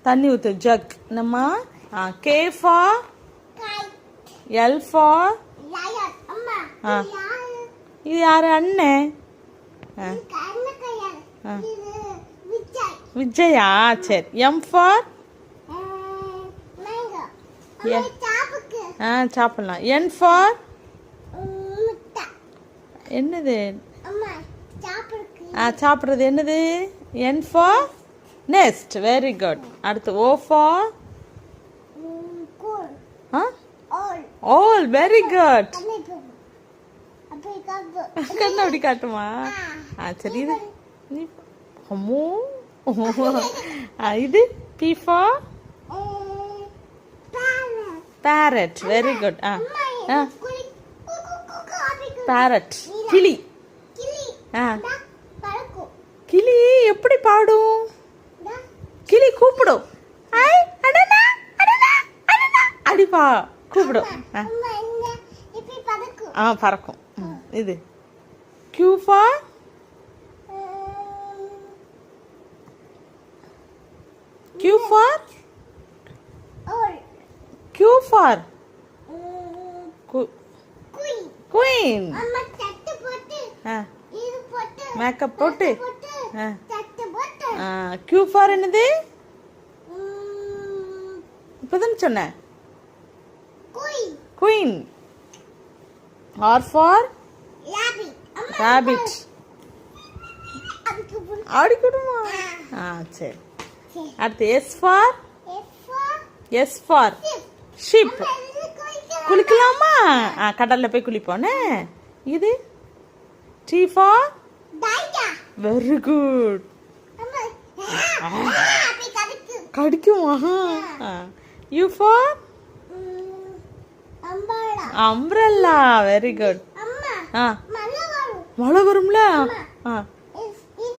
தண்ணி ஊற்று ஜக். நம்ம கே ஃபார் எல் ஃபார் இது யாரு அண்ணே? விஜயா. சரி. எம் ஃபார் சாப்பிடலாம். என் ஃபார் என்னது? சாப்பிட்றது என்னது? N for nest. Very good. அடுத்து O for all. Very good. கண்ணு அப்படி காட்டுமா? சரி. இது அம்மோ. இது B for parrot. Very good. Parrot. கிளி. கிளி எப்படி பாடும்? கிளி கூப்பிடும். அடிப்பா கூப்பிடும். பறக்கும். இது Q for Q for Q for Queen. Makeup போட்டு. Q for என்னது? இப்பதான் சொன்ன. Queen. R for rabbit. ஆடி கொடுமா. சரி. அடுத்து S for ஷிப். குளிக்கலாமா? கடல்ல போய் குளிப்போனே. இது T for வெரி குட். கடிக்குமா? U for umbrella. Very good. மழை வரும்ல.